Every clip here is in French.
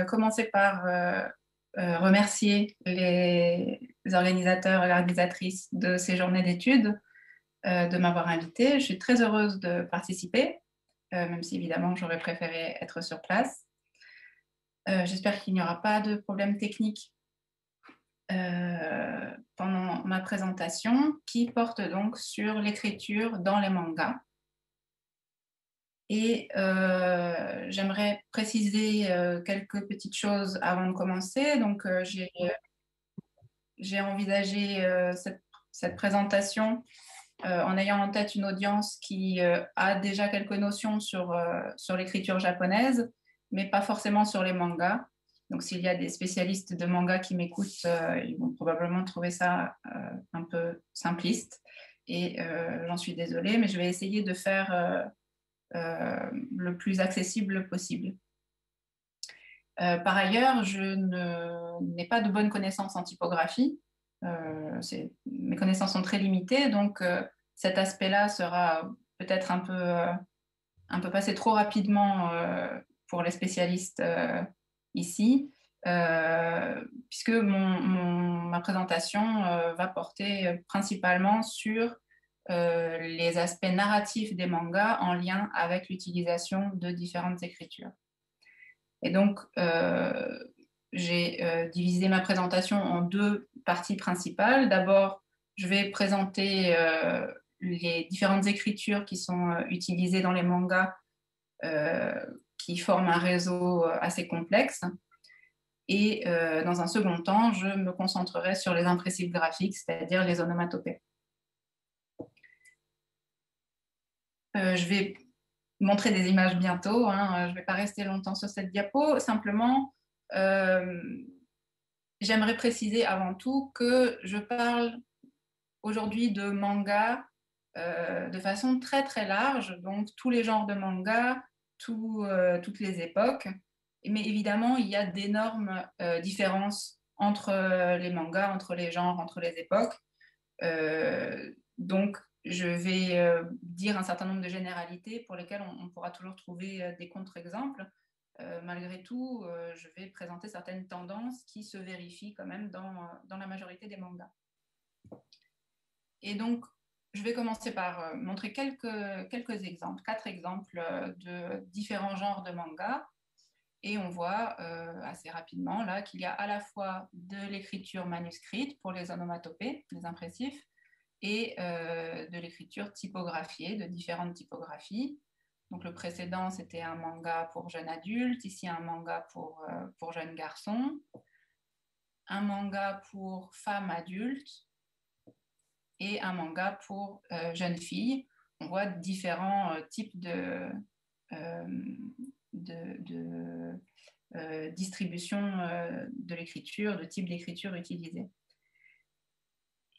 commencer par remercier les organisateurs et organisatrices de ces journées d'études de m'avoir invitée. Je suis très heureuse de participer, même si évidemment j'aurais préféré être sur place. J'espère qu'il n'y aura pas de problème technique pendant ma présentation qui porte donc sur l'écriture dans les mangas. Et j'aimerais préciser quelques petites choses avant de commencer. Donc, j'ai envisagé cette présentation en ayant en tête une audience qui a déjà quelques notions sur l'écriture japonaise, mais pas forcément sur les mangas. Donc, s'il y a des spécialistes de manga qui m'écoutent, ils vont probablement trouver ça un peu simpliste. Et j'en suis désolée, mais je vais essayer de faire le plus accessible possible. Par ailleurs, je n'ai pas de bonnes connaissances en typographie. Mes connaissances sont très limitées, donc cet aspect-là sera peut-être un peu passé trop rapidement pour les spécialistes ici, puisque ma présentation va porter principalement sur les aspects narratifs des mangas en lien avec l'utilisation de différentes écritures. Et donc, j'ai divisé ma présentation en deux parties principales. D'abord, je vais présenter les différentes écritures qui sont utilisées dans les mangas, qui forment un réseau assez complexe. Et dans un second temps, je me concentrerai sur les impressifs graphiques, c'est-à-dire les onomatopées. Je vais montrer des images bientôt, hein. Je ne vais pas rester longtemps sur cette diapo. Simplement, j'aimerais préciser avant tout que je parle aujourd'hui de manga de façon très très large, donc tous les genres de manga, toutes les époques. Mais évidemment, il y a d'énormes différences entre les mangas, entre les genres, entre les époques. Donc, je vais dire un certain nombre de généralités pour lesquelles on pourra toujours trouver des contre-exemples. Malgré tout, je vais présenter certaines tendances qui se vérifient quand même dans la majorité des mangas. Et donc, je vais commencer par montrer quelques exemples, 4 exemples de différents genres de mangas. Et on voit assez rapidement là qu'il y a à la fois de l'écriture manuscrite pour les onomatopées, les impressifs, et de l'écriture typographiée, de différentes typographies. Donc le précédent, c'était un manga pour jeunes adultes, ici un manga pour jeunes garçons, un manga pour femmes adultes et un manga pour jeunes filles. On voit différents types de distribution de l'écriture, de type d'écriture utilisée.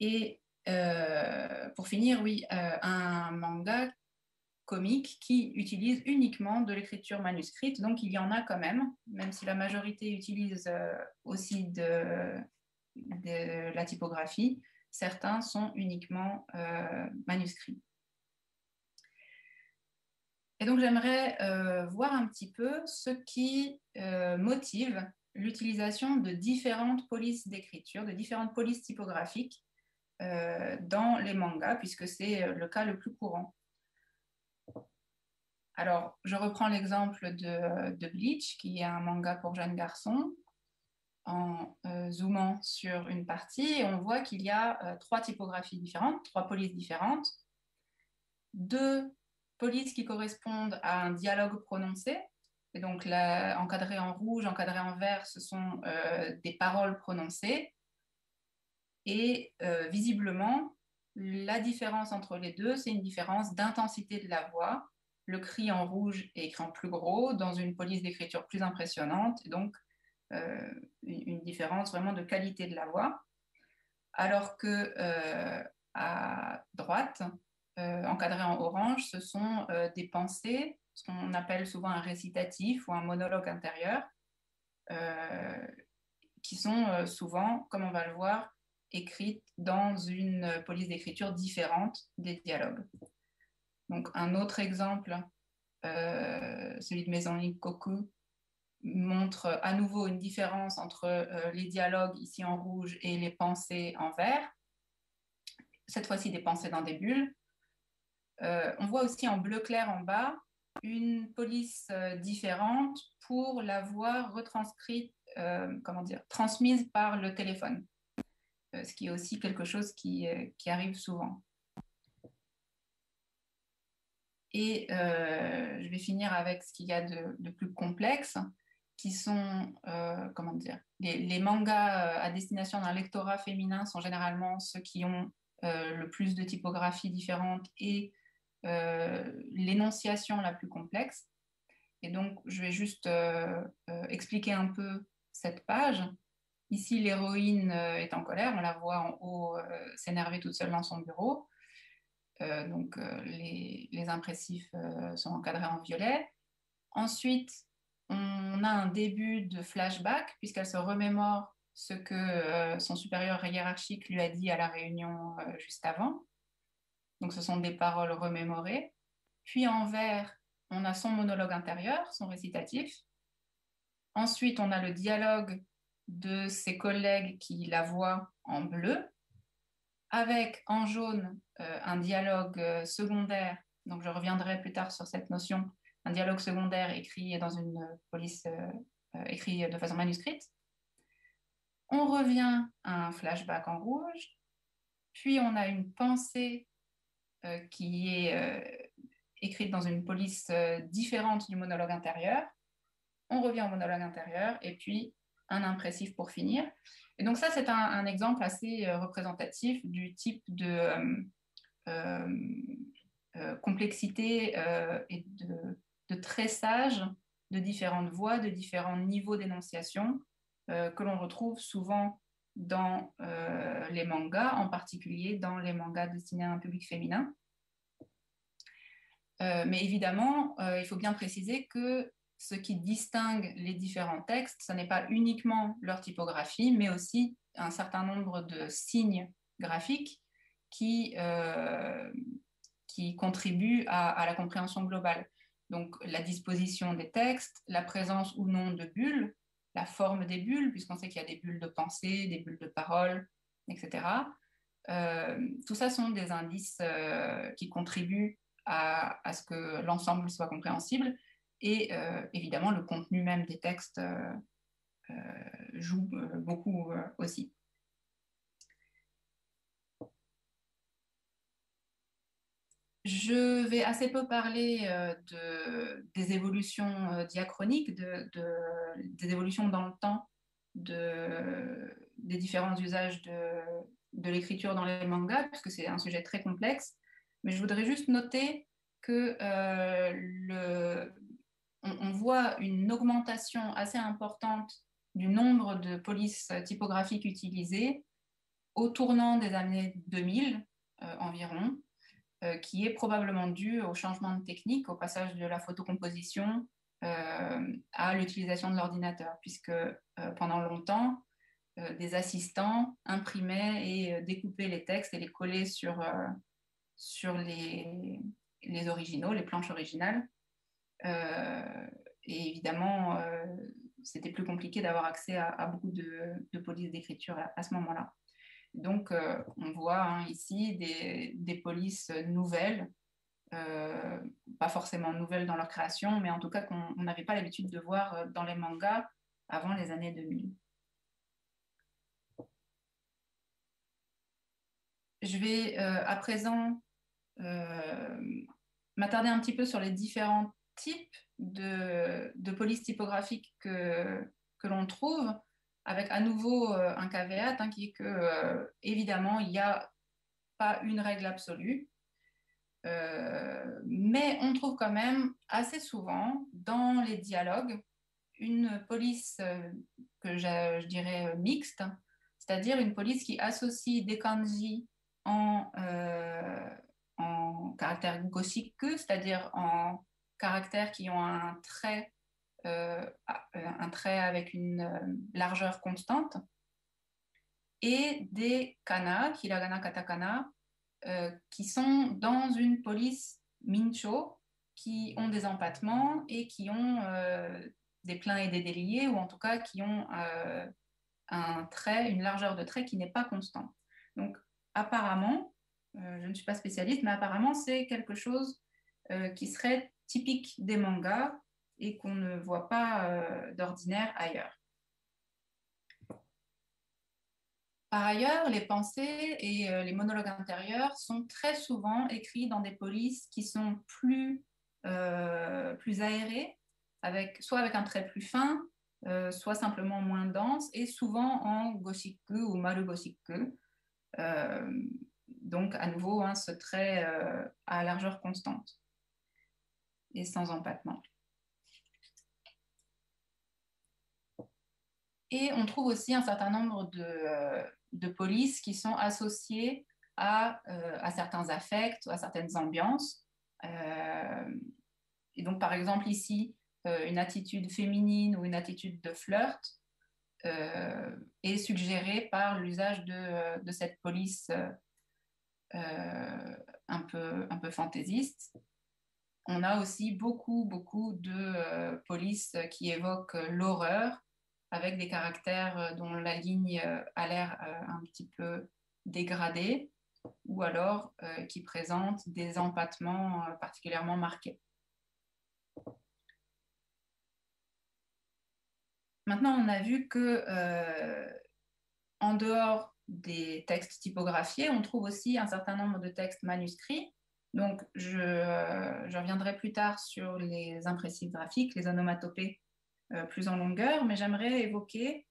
Et pour finir, oui, un manga comique qui utilise uniquement de l'écriture manuscrite. Donc, il y en a quand même si la majorité utilise aussi de la typographie, certains sont uniquement manuscrits. Et donc, j'aimerais voir un petit peu ce qui motive l'utilisation de différentes polices d'écriture, de différentes polices typographiques dans les mangas, puisque c'est le cas le plus courant. Alors, je reprends l'exemple de Bleach, qui est un manga pour jeunes garçons. En zoomant sur une partie, on voit qu'il y a 3 typographies différentes, 3 polices différentes, 2 polices qui correspondent à un dialogue prononcé. Et donc, là, encadré en rouge, encadré en vert, ce sont des paroles prononcées. Et visiblement, la différence entre les deux, c'est une différence d'intensité de la voix. Le cri en rouge est écrit en plus gros, dans une police d'écriture plus impressionnante, et donc une différence vraiment de qualité de la voix. Alors que à droite, encadré en orange, ce sont des pensées, ce qu'on appelle souvent un récitatif ou un monologue intérieur, qui sont souvent, comme on va le voir, écrites dans une police d'écriture différente des dialogues. Donc, un autre exemple, celui de Maison Ikkoku, montre à nouveau une différence entre les dialogues ici en rouge et les pensées en vert. Cette fois-ci, des pensées dans des bulles. On voit aussi en bleu clair en bas une police différente pour la voix retranscrite, transmise par le téléphone, ce qui est aussi quelque chose qui arrive souvent. Et je vais finir avec ce qu'il y a de plus complexe, qui sont, les mangas à destination d'un lectorat féminin sont généralement ceux qui ont le plus de typographies différentes et l'énonciation la plus complexe. Et donc, je vais juste expliquer un peu cette page. Ici, l'héroïne est en colère, on la voit en haut s'énerver toute seule dans son bureau. Les impressifs sont encadrés en violet. Ensuite, on a un début de flashback, puisqu'elle se remémore ce que son supérieur hiérarchique lui a dit à la réunion juste avant. Donc, ce sont des paroles remémorées. Puis en vert, on a son monologue intérieur, son récitatif. Ensuite, on a le dialogue de ses collègues qui la voient en bleu, avec en jaune un dialogue secondaire. Donc, je reviendrai plus tard sur cette notion. Un dialogue secondaire écrit dans une police, écrit de façon manuscrite. On revient à un flashback en rouge. Puis, on a une pensée qui est écrite dans une police différente du monologue intérieur. On revient au monologue intérieur et puis un impressif pour finir. Et donc ça, c'est un exemple assez représentatif du type euh, complexité et de tressage de différentes voix, de différents niveaux d'énonciation que l'on retrouve souvent dans les mangas, en particulier dans les mangas destinés à un public féminin. Mais évidemment, il faut bien préciser que ce qui distingue les différents textes, ce n'est pas uniquement leur typographie, mais aussi un certain nombre de signes graphiques qui contribuent à la compréhension globale. Donc la disposition des textes, la présence ou non de bulles, la forme des bulles, puisqu'on sait qu'il y a des bulles de pensée, des bulles de parole, etc. Tout ça sont des indices qui contribuent à ce que l'ensemble soit compréhensible. Et évidemment, le contenu même des textes joue beaucoup aussi. Je vais assez peu parler des évolutions diachroniques, des évolutions dans le temps des différents usages de l'écriture dans les mangas, puisque c'est un sujet très complexe. Mais je voudrais juste noter que on voit une augmentation assez importante du nombre de polices typographiques utilisées au tournant des années 2000 environ, qui est probablement dû au changement de technique, au passage de la photocomposition à l'utilisation de l'ordinateur, puisque pendant longtemps, des assistants imprimaient et découpaient les textes et les collaient sur les originaux, les planches originales. Euh, et évidemment, c'était plus compliqué d'avoir accès à beaucoup de polices d'écriture à ce moment-là. Donc, on voit ici des polices nouvelles, euh, pas forcément nouvelles dans leur création, mais en tout cas qu'on n'avait pas l'habitude de voir dans les mangas avant les années 2000. Je vais à présent euh, m'attarder un petit peu sur les différents types de polices typographiques que l'on trouve, avec à nouveau un caveat qui est que, évidemment, il n'y a pas une règle absolue. Mais on trouve quand même assez souvent dans les dialogues une police je dirais mixte, c'est-à-dire une police qui associe des kanji en caractère goshiku, c'est-à-dire en caractères qui ont un trait avec une largeur constante, et des kana, hiragana, katakana, qui sont dans une police mincho, qui ont des empattements et qui ont des pleins et des déliés, ou en tout cas qui ont une largeur de trait qui n'est pas constante. Donc, apparemment, je ne suis pas spécialiste, mais apparemment, c'est quelque chose qui serait typique des mangas et qu'on ne voit pas d'ordinaire ailleurs. Par ailleurs, les pensées et les monologues intérieurs sont très souvent écrits dans des polices qui sont plus aérées, soit avec un trait plus fin, soit simplement moins dense, et souvent en goshiku ou maru goshiku. Euh, donc, à nouveau, hein, ce trait à largeur constante et sans empattement. Et on trouve aussi un certain nombre de polices qui sont associées à certains affects, à certaines ambiances. Et donc, par exemple, ici, une attitude féminine ou une attitude de flirt est suggérée par l'usage de cette police un peu fantaisiste. On a aussi beaucoup de polices qui évoquent l'horreur avec des caractères dont la ligne a l'air un petit peu dégradée ou alors qui présentent des empattements particulièrement marqués. Maintenant, on a vu que en dehors des textes typographiés, on trouve aussi un certain nombre de textes manuscrits. Donc, je reviendrai plus tard sur les impressives graphiques, les onomatopées plus en longueur, mais j'aimerais évoquer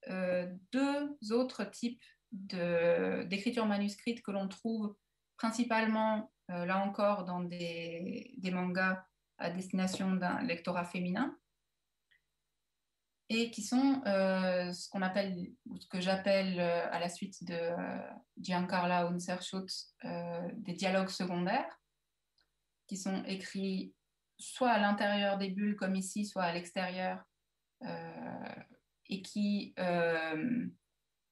deux autres types d'écriture manuscrite que l'on trouve principalement, là encore, dans des mangas à destination d'un lectorat féminin et qui sont ce qu'on appelle, ou ce que j'appelle à la suite de Giancarlo Unserschutz, des dialogues secondaires, qui sont écrits soit à l'intérieur des bulles comme ici, soit à l'extérieur, et qui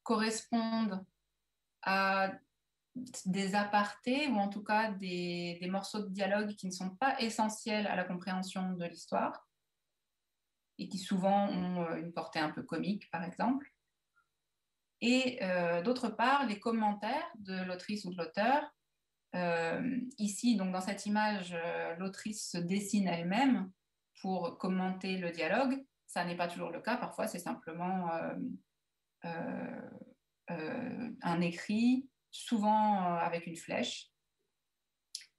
correspondent à des apartés ou en tout cas des morceaux de dialogue qui ne sont pas essentiels à la compréhension de l'histoire et qui souvent ont une portée un peu comique, par exemple. Et d'autre part, les commentaires de l'autrice ou de l'auteur. Ici, donc dans cette image, l'autrice se dessine elle-même pour commenter le dialogue. Ça n'est pas toujours le cas. Parfois, c'est simplement euh, un écrit, souvent avec une flèche.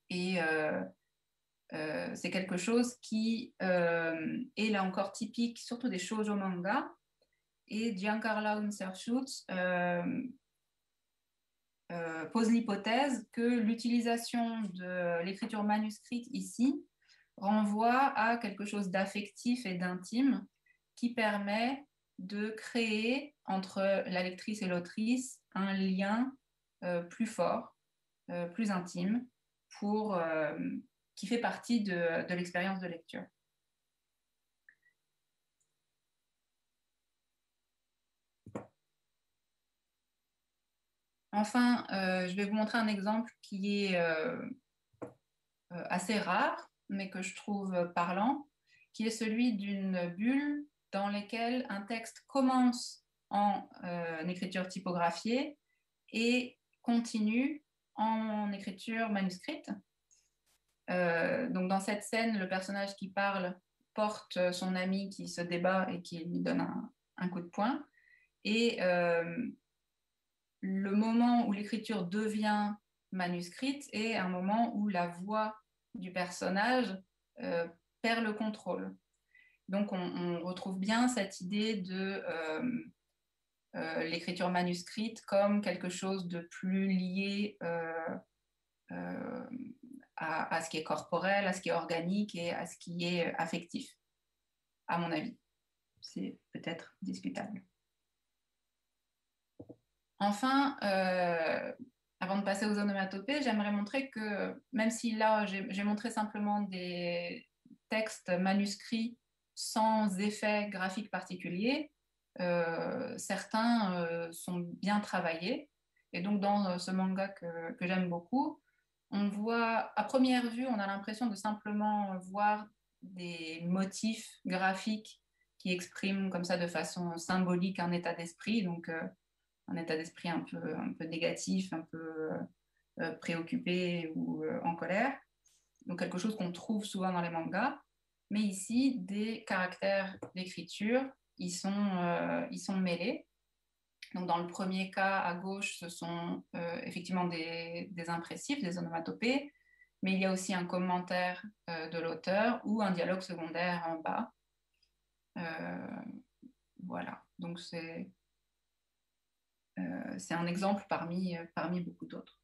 Et c'est quelque chose qui est là encore typique, surtout des shoujo manga. Et Giancarlo Unserschutz pose l'hypothèse que l'utilisation de l'écriture manuscrite ici renvoie à quelque chose d'affectif et d'intime qui permet de créer entre la lectrice et l'autrice un lien plus fort, plus intime, qui fait partie de l'expérience de lecture. Enfin, je vais vous montrer un exemple qui est assez rare, mais que je trouve parlant, qui est celui d'une bulle dans laquelle un texte commence en écriture typographiée et continue en écriture manuscrite. Donc dans cette scène, le personnage qui parle porte son ami qui se débat et qui lui donne un coup de poing. Et le moment où l'écriture devient manuscrite est un moment où la voix du personnage perd le contrôle. Donc on retrouve bien cette idée de l'écriture manuscrite comme quelque chose de plus lié euh, à ce qui est corporel, à ce qui est organique et à ce qui est affectif, à mon avis. C'est peut-être discutable. Enfin, avant de passer aux onomatopées, j'aimerais montrer que même si là, j'ai montré simplement des textes manuscrits sans effet graphique particulier, certains sont bien travaillés. Et donc, dans ce manga que j'aime beaucoup, on voit, à première vue, on a l'impression de simplement voir des motifs graphiques qui exprime comme ça de façon symbolique un état d'esprit, donc un état d'esprit un peu négatif, un peu préoccupé ou en colère. Donc quelque chose qu'on trouve souvent dans les mangas. Mais ici, des caractères d'écriture, ils sont mêlés. Donc dans le premier cas, à gauche, ce sont effectivement des impressifs, des onomatopées, mais il y a aussi un commentaire de l'auteur ou un dialogue secondaire en bas. Voilà, donc c'est un exemple parmi beaucoup d'autres.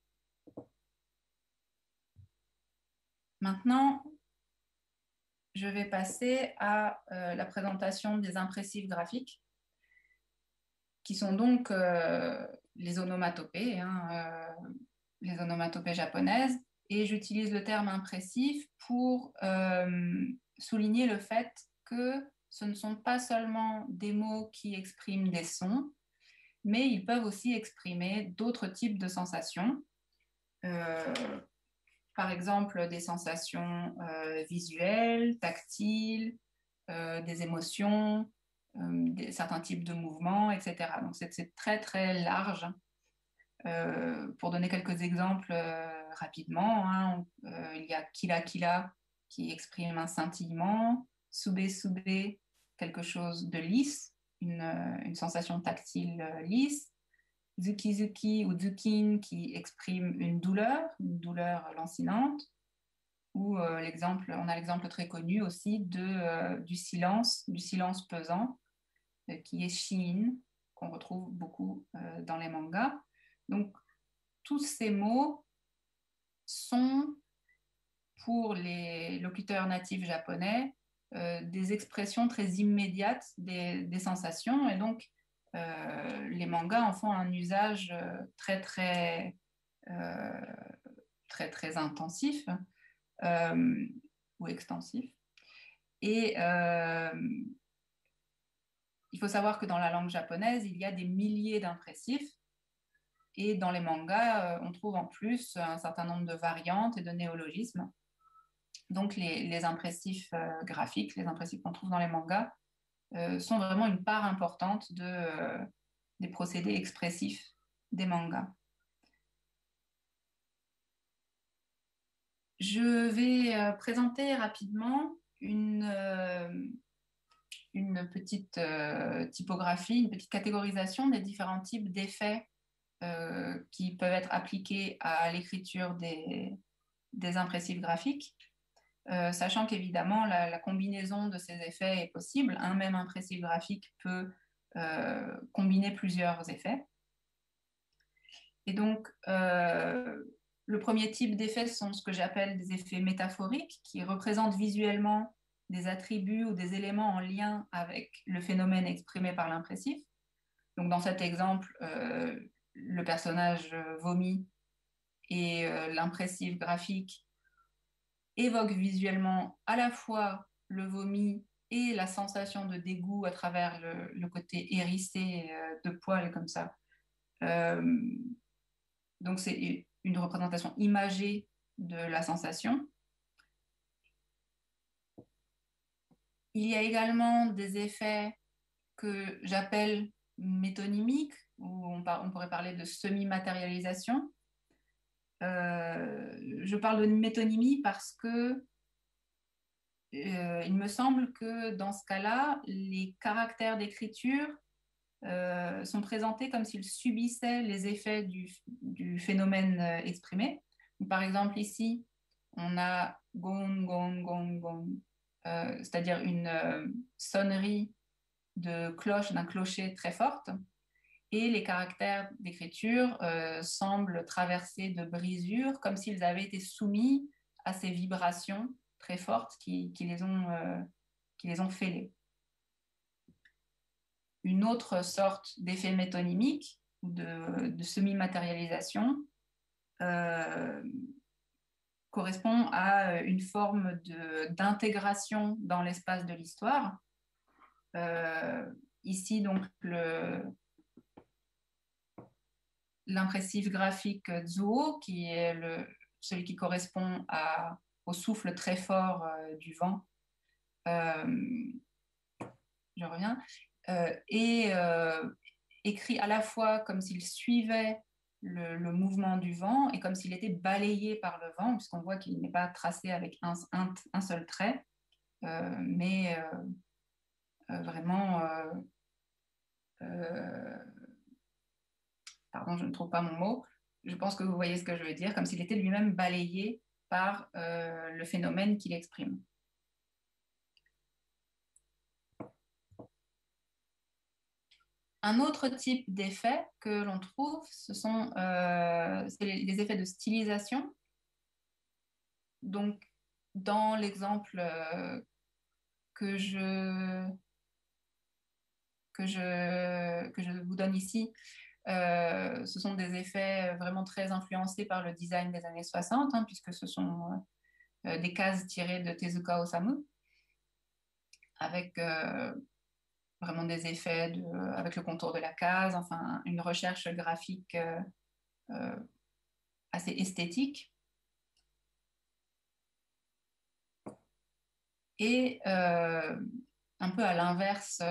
Maintenant, je vais passer à la présentation des impressifs graphiques, qui sont donc les onomatopées, les onomatopées japonaises. Et j'utilise le terme impressif pour souligner le fait que ce ne sont pas seulement des mots qui expriment des sons, mais ils peuvent aussi exprimer d'autres types de sensations. Euh, Par exemple, des sensations visuelles, tactiles, des émotions, certains types de mouvements, etc. Donc c'est très très large. Pour donner quelques exemples rapidement, il y a Kila Kila qui exprime un scintillement, Sube Sube, quelque chose de lisse, une sensation tactile lisse, Zuki Zuki ou Zukin qui exprime une douleur lancinante, ou on a l'exemple très connu aussi du silence pesant, qui est Shin, qu'on retrouve beaucoup dans les mangas. Donc, tous ces mots sont, pour les locuteurs natifs japonais, des expressions très immédiates des sensations, et donc les mangas en font un usage euh, très intensif ou extensif. Et il faut savoir que dans la langue japonaise, il y a des milliers d'impressifs. Et dans les mangas, on trouve en plus un certain nombre de variantes et de néologismes. Donc les impressifs graphiques, les impressifs qu'on trouve dans les mangas, sont vraiment une part importante des procédés expressifs des mangas. Je vais présenter rapidement une petite typographie, une petite catégorisation des différents types d'effets qui peuvent être appliqués à l'écriture des impressifs graphiques, sachant qu'évidemment la combinaison de ces effets est possible. Un même impressif graphique peut combiner plusieurs effets. Et donc, le premier type d'effets sont ce que j'appelle des effets métaphoriques, qui représentent visuellement des attributs ou des éléments en lien avec le phénomène exprimé par l'impressif. Donc, dans cet exemple, le personnage vomit et l'impressif graphique évoque visuellement à la fois le vomi et la sensation de dégoût à travers le côté hérissé de poils comme ça. Euh, donc c'est une représentation imagée de la sensation. Il y a également des effets que j'appelle métonymiques, où on pourrait parler de semi-matérialisation. Je parle de métonymie parce que il me semble que dans ce cas-là, les caractères d'écriture sont présentés comme s'ils subissaient les effets du phénomène exprimé. Par exemple, ici, on a gong, gong, gong, gong, c'est-à-dire une sonnerie de cloche, d'un clocher très forte, et les caractères d'écriture semblent traversés de brisures, comme s'ils avaient été soumis à ces vibrations très fortes qui les ont fêlés. Une autre sorte d'effet métonymique ou de semi-matérialisation euh, correspond à une forme d'intégration dans l'espace de l'histoire. Ici, donc, l'impressif graphique Zuo, qui est celui qui correspond au souffle très fort du vent, euh, je reviens, et écrit à la fois comme s'il suivait le mouvement du vent et comme s'il était balayé par le vent, puisqu'on voit qu'il n'est pas tracé avec un seul trait, mais vraiment, euh, pardon, je ne trouve pas mon mot, je pense que vous voyez ce que je veux dire, comme s'il était lui-même balayé par le phénomène qu'il exprime. Un autre type d'effet que l'on trouve, ce sont c'est les effets de stylisation. Donc, dans l'exemple que je, que je vous donne ici, ce sont des effets vraiment très influencés par le design des années 60, hein, puisque ce sont des cases tirées de Tezuka Osamu, avec vraiment des effets avec le contour de la case, enfin une recherche graphique euh, assez esthétique. Et un peu à l'inverse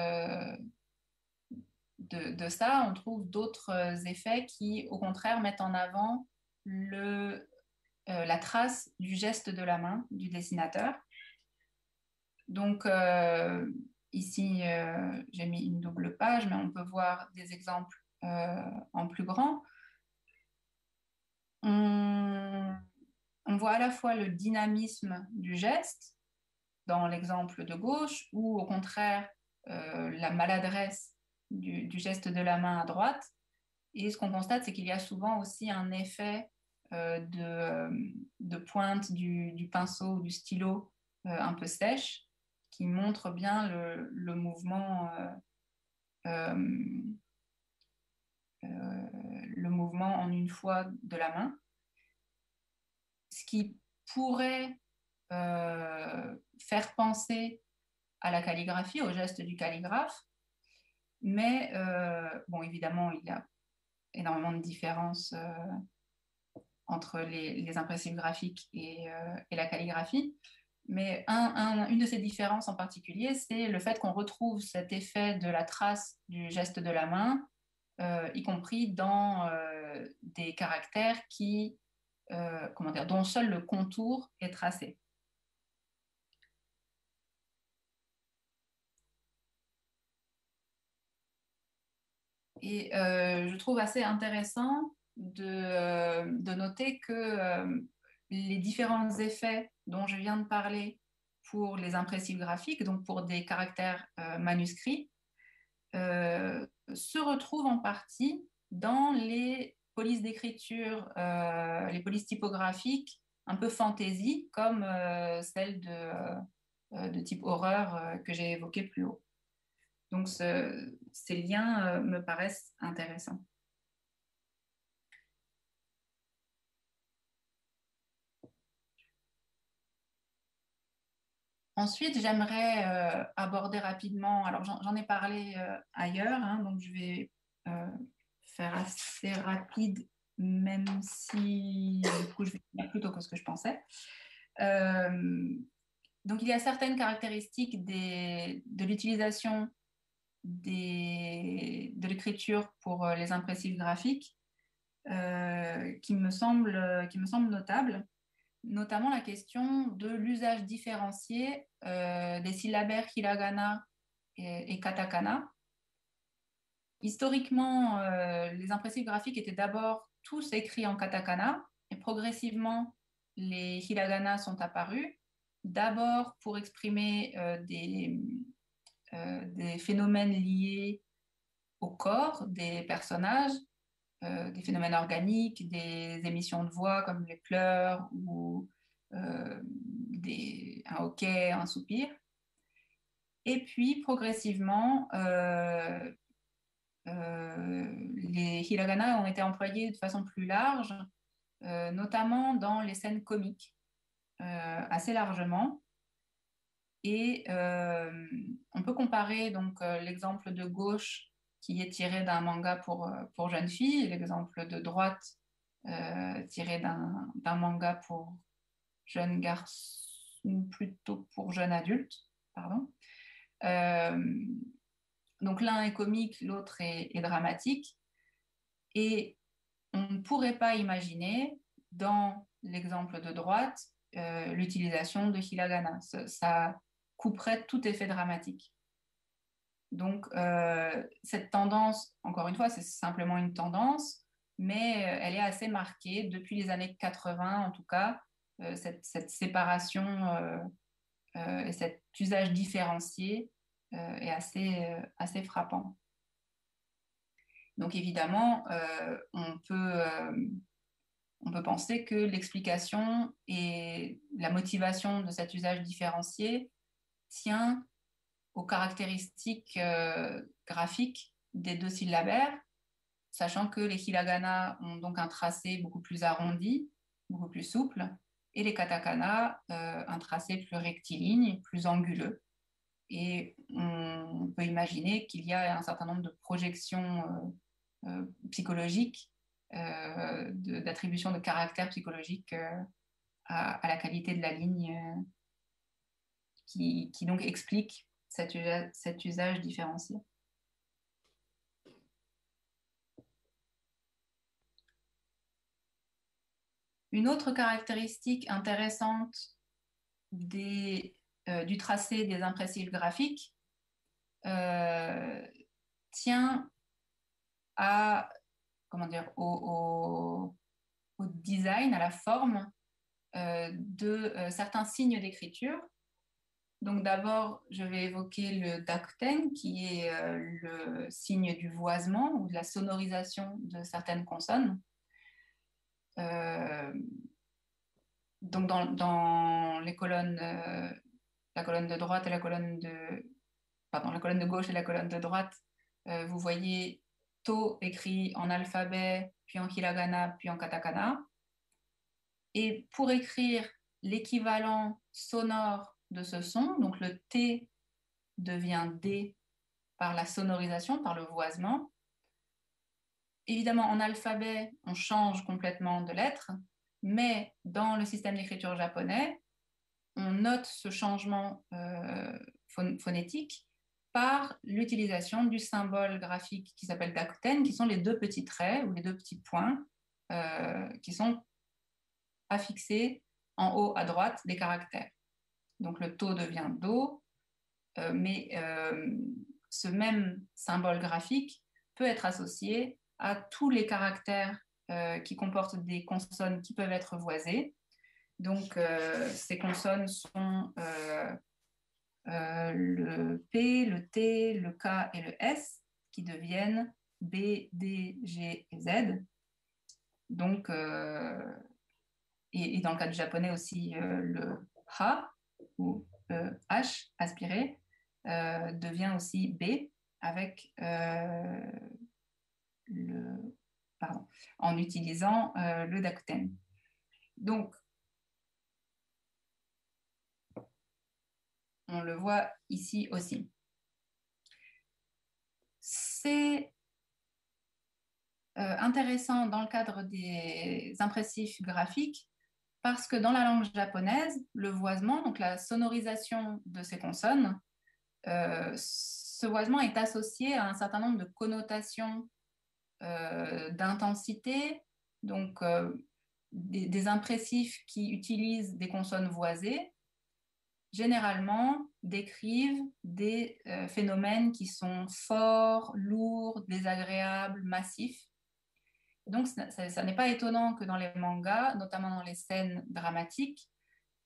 de ça, on trouve d'autres effets qui, au contraire, mettent en avant la trace du geste de la main du dessinateur. Donc, ici, j'ai mis une double page, mais on peut voir des exemples en plus grand. On, on voit à la fois le dynamisme du geste dans l'exemple de gauche, ou au contraire, la maladresse du geste de la main à droite. Et ce qu'on constate, c'est qu'il y a souvent aussi un effet de pointe du pinceau ou du stylo un peu sèche, qui montre bien le mouvement, euh, le mouvement en une fois de la main, ce qui pourrait faire penser à la calligraphie, au geste du calligraphe, mais bon, évidemment, il y a énormément de différences entre les impressives graphiques et la calligraphie. Mais une de ces différences en particulier, c'est le fait qu'on retrouve cet effet de la trace du geste de la main, y compris dans des caractères comment dire, dont seul le contour est tracé. Et je trouve assez intéressant de noter que les différents effets dont je viens de parler pour les impressives graphiques, donc pour des caractères manuscrits, se retrouvent en partie dans les polices d'écriture, les polices typographiques un peu fantaisie, comme celle de type horreur que j'ai évoquée plus haut. Donc, ces liens me paraissent intéressants. Ensuite, j'aimerais aborder rapidement, alors j'en ai parlé ailleurs, hein, donc je vais euh, faire assez rapide, même si du coup je vais faire plus tôt que ce que je pensais. Euh, donc il y a certaines caractéristiques de l'utilisation de l'écriture pour les impressifs graphiques qui me semblent notables, notamment la question de l'usage différencié des syllabaires hiragana et katakana. Historiquement, les impressifs graphiques étaient d'abord tous écrits en katakana et progressivement, les hiragana sont apparus, d'abord pour exprimer des phénomènes liés au corps des personnages, des phénomènes organiques, des émissions de voix comme les pleurs ou un hoquet, un soupir. Et puis, progressivement, les hiragana ont été employés de façon plus large, notamment dans les scènes comiques, assez largement. Et on peut comparer donc l'exemple de gauche qui est tiré d'un manga pour jeunes filles, et l'exemple de droite tiré d'un manga pour jeunes garçons, plutôt pour jeunes adultes, pardon. Euh, donc l'un est comique, l'autre est dramatique. Et on ne pourrait pas imaginer, dans l'exemple de droite, l'utilisation de hiragana. Ça couperait tout effet dramatique. Donc, cette tendance, encore une fois, c'est simplement une tendance, mais elle est assez marquée depuis les années 80, en tout cas, cette séparation et cet usage différencié est assez frappant. Donc, évidemment, on peut penser que l'explication et la motivation de cet usage différencié tient aux caractéristiques graphiques des deux syllabaires, sachant que les hiragana ont donc un tracé beaucoup plus arrondi, beaucoup plus souple, et les katakana un tracé plus rectiligne, plus anguleux. Et on peut imaginer qu'il y a un certain nombre de projections psychologiques, d'attribution de caractère psychologique à la qualité de la ligne qui donc explique cet usage différencié. Une autre caractéristique intéressante du tracé des impressifs graphiques euh, tient à, comment dire, au design, à la forme de certains signes d'écriture. Donc d'abord, je vais évoquer le dakuten, qui est le signe du voisement ou de la sonorisation de certaines consonnes. Euh, donc dans les colonnes, la colonne de droite et la colonne de gauche et la colonne de droite, vous voyez to écrit en alphabet, puis en hiragana, puis en katakana. Et pour écrire l'équivalent sonore de ce son, donc le T devient D par la sonorisation, par le voisement. Évidemment, en alphabet, on change complètement de lettre, mais dans le système d'écriture japonais, on note ce changement phonétique par l'utilisation du symbole graphique qui s'appelle dakuten, qui sont les deux petits traits ou les deux petits points qui sont affixés en haut à droite des caractères. Donc le to devient do, mais ce même symbole graphique peut être associé à tous les caractères qui comportent des consonnes qui peuvent être voisées. Donc, ces consonnes sont le P, le T, le K et le S qui deviennent B, D, G et Z. Donc, et dans le cas du japonais aussi, le Ha ou H aspiré devient aussi B avec le, pardon, en utilisant le dakuten. Donc, on le voit ici aussi. C'est intéressant dans le cadre des impressifs graphiques parce que dans la langue japonaise, le voisement, donc la sonorisation de ces consonnes, ce voisement est associé à un certain nombre de connotations d'intensité, donc des impressifs qui utilisent des consonnes voisées, généralement décrivent des phénomènes qui sont forts, lourds, désagréables, massifs. Donc, ça n'est pas étonnant que dans les mangas, notamment dans les scènes dramatiques,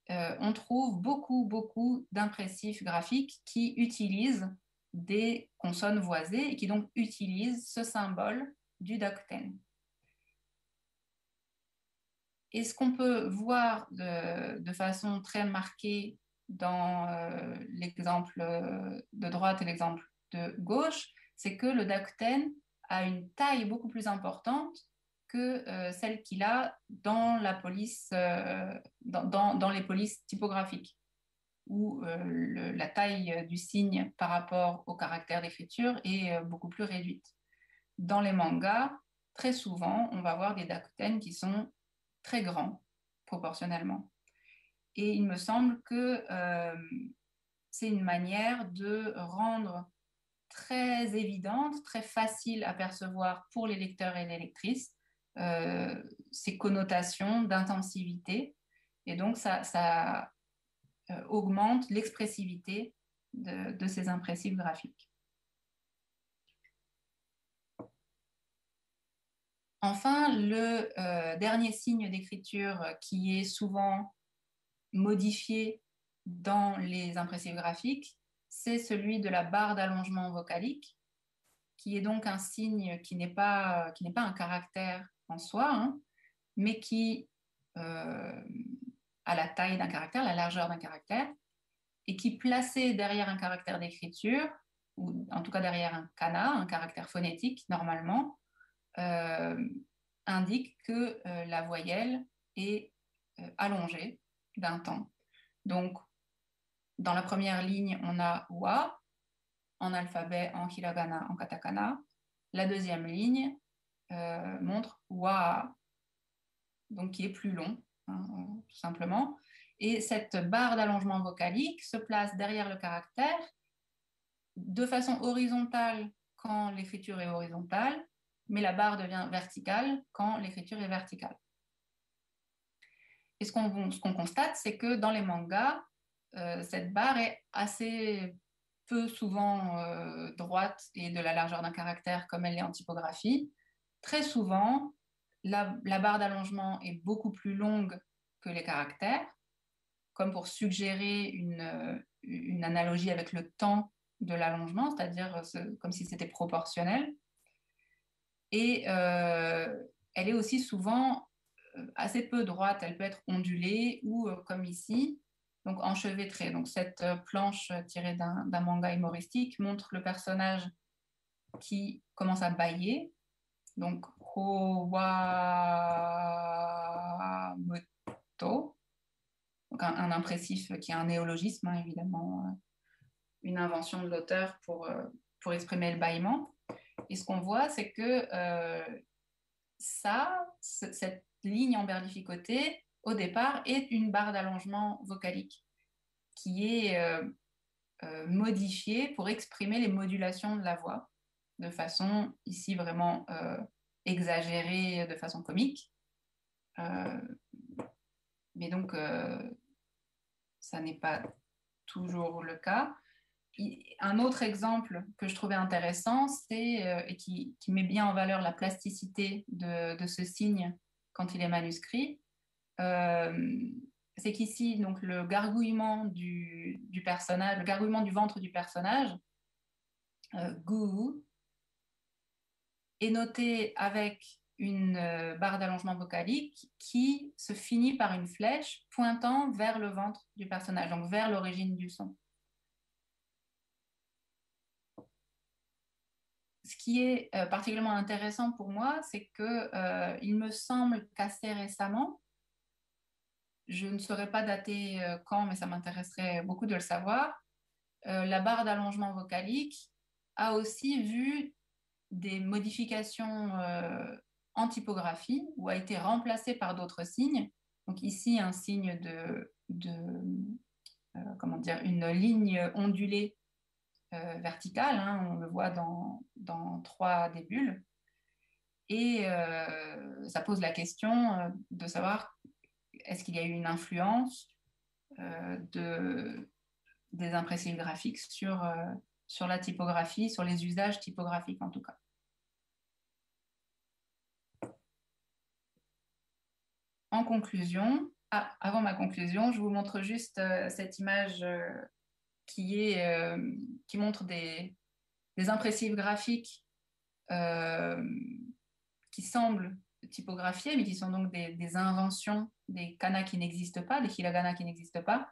on trouve beaucoup d'impressifs graphiques qui utilisent des consonnes voisées et qui donc utilisent ce symbole du dakuten. Et ce qu'on peut voir de façon très marquée dans l'exemple de droite et l'exemple de gauche, c'est que le dakuten a une taille beaucoup plus importante que celle qu'il a dans la police, dans les polices typographiques, où la taille du signe par rapport au caractère d'écriture est beaucoup plus réduite. Dans les mangas, très souvent, on va avoir des dakuten qui sont très grands proportionnellement. Et il me semble que c'est une manière de rendre très évidente, très facile à percevoir pour les lecteurs et les lectrices ces connotations d'intensivité. Et donc, ça augmente l'expressivité de ces impressifs graphiques. Enfin, le dernier signe d'écriture qui est souvent modifié dans les impressifs graphiques, c'est celui de la barre d'allongement vocalique, qui est donc un signe qui n'est pas un caractère en soi, hein, mais qui a la taille d'un caractère, la largeur d'un caractère, et qui, placé derrière un caractère d'écriture, ou en tout cas derrière un kana, un caractère phonétique normalement, euh, indique que la voyelle est allongée d'un temps. Donc, dans la première ligne, on a wa en alphabet, en hiragana, en katakana. La deuxième ligne montre wa, donc qui est plus long, hein, tout simplement. Et cette barre d'allongement vocalique se place derrière le caractère de façon horizontale quand l'écriture est horizontale, mais la barre devient verticale quand l'écriture est verticale. Et ce qu'on constate, c'est que dans les mangas, cette barre est assez peu souvent droite et de la largeur d'un caractère comme elle l'est en typographie. Très souvent, la barre d'allongement est beaucoup plus longue que les caractères, comme pour suggérer une analogie avec le temps de l'allongement, c'est-à-dire comme si c'était proportionnel. Et elle est aussi souvent assez peu droite, elle peut être ondulée ou comme ici, donc enchevêtrée. Donc cette planche tirée d'un manga humoristique montre le personnage qui commence à bâiller, donc ho wa moto, donc un impressif qui est un néologisme, hein, évidemment, une invention de l'auteur pour exprimer le bâillement. Et ce qu'on voit, c'est que cette ligne emberlificotée, au départ, est une barre d'allongement vocalique qui est modifiée pour exprimer les modulations de la voix de façon ici vraiment exagérée, de façon comique. Euh, mais donc, ça n'est pas toujours le cas. Un autre exemple que je trouvais intéressant, c'est, et qui met bien en valeur la plasticité de ce signe quand il est manuscrit, euh, c'est qu'ici, donc, le gargouillement du personnage, le gargouillement du ventre du personnage, gou, est noté avec une barre d'allongement vocalique qui se finit par une flèche pointant vers le ventre du personnage, donc vers l'origine du son. Ce qui est particulièrement intéressant pour moi, c'est que il me semble qu'assez récemment, je ne saurais pas dater quand, mais ça m'intéresserait beaucoup de le savoir, la barre d'allongement vocalique a aussi vu des modifications en typographie ou a été remplacée par d'autres signes. Donc ici, un signe comment dire, une ligne ondulée verticale, hein, on le voit dans trois des bulles. Et ça pose la question de savoir est-ce qu'il y a eu une influence des impressifs graphiques sur la typographie, sur les usages typographiques en tout cas. En conclusion, avant ma conclusion, je vous montre juste cette image qui montre des impressifs graphiques euh, qui semblent typographiés, mais qui sont donc des inventions, des kanas qui n'existent pas, des hiragana qui n'existent pas,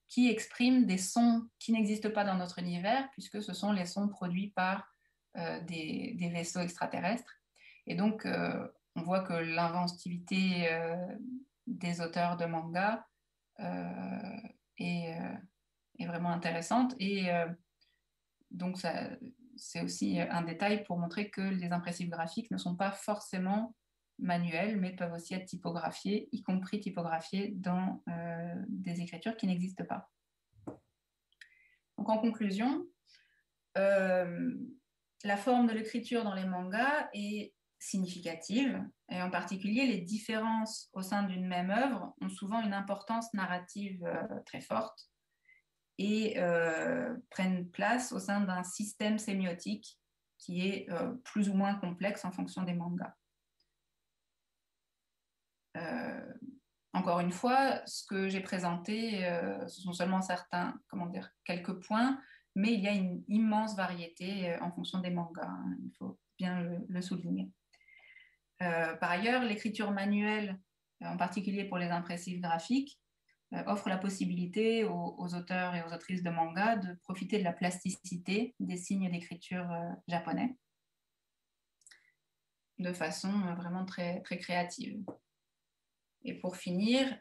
qui expriment des sons qui n'existent pas dans notre univers, puisque ce sont les sons produits par des vaisseaux extraterrestres. Et donc, on voit que l'inventivité des auteurs de manga euh, est, euh, est vraiment intéressante. Et donc, c'est aussi un détail pour montrer que les impressifs graphiques ne sont pas forcément manuels, mais peuvent aussi être typographiés, y compris typographiés dans des écritures qui n'existent pas. Donc, en conclusion, la forme de l'écriture dans les mangas est significative, et en particulier les différences au sein d'une même œuvre ont souvent une importance narrative très forte et prennent place au sein d'un système sémiotique qui est plus ou moins complexe en fonction des mangas. Encore une fois, ce que j'ai présenté, ce sont seulement quelques points, mais il y a une immense variété en fonction des mangas, hein, il faut bien le souligner. Par ailleurs, l'écriture manuelle, en particulier pour les impressifs graphiques, offre la possibilité aux auteurs et aux autrices de manga de profiter de la plasticité des signes d'écriture japonais de façon vraiment très, très créative. Et pour finir,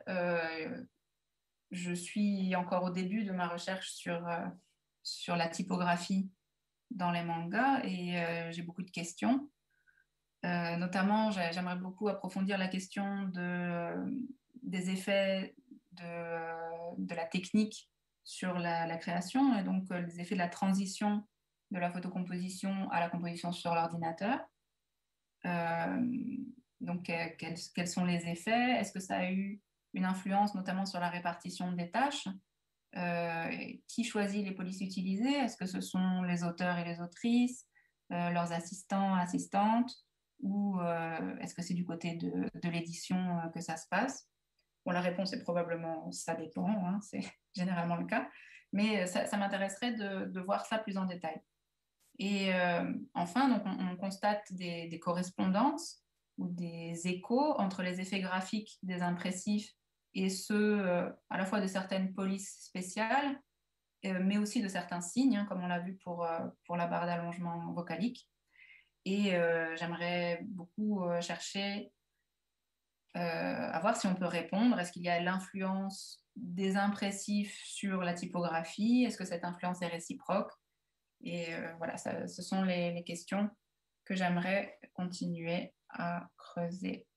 je suis encore au début de ma recherche sur la typographie dans les mangas et j'ai beaucoup de questions. Notamment, j'aimerais beaucoup approfondir la question des effets de la technique sur la création et donc les effets de la transition de la photocomposition à la composition sur l'ordinateur. Donc, quels sont les effets? Est-ce que ça a eu une influence notamment sur la répartition des tâches? Qui choisit les polices utilisées? Est-ce que ce sont les auteurs et les autrices, leurs assistants, assistantes, ou est-ce que c'est du côté de l'édition que ça se passe? Bon, la réponse est probablement ça dépend, hein, c'est généralement le cas, mais ça m'intéresserait de voir ça plus en détail. Et enfin, donc on constate des correspondances ou des échos entre les effets graphiques des impressifs et ceux à la fois de certaines polices spéciales, mais aussi de certains signes, hein, comme on l'a vu pour la barre d'allongement vocalique. Et j'aimerais beaucoup chercher à voir si on peut répondre. Est-ce qu'il y a l'influence des impressifs sur la typographie? Est-ce que cette influence est réciproque? Et voilà, ce sont les questions que j'aimerais continuer à creuser.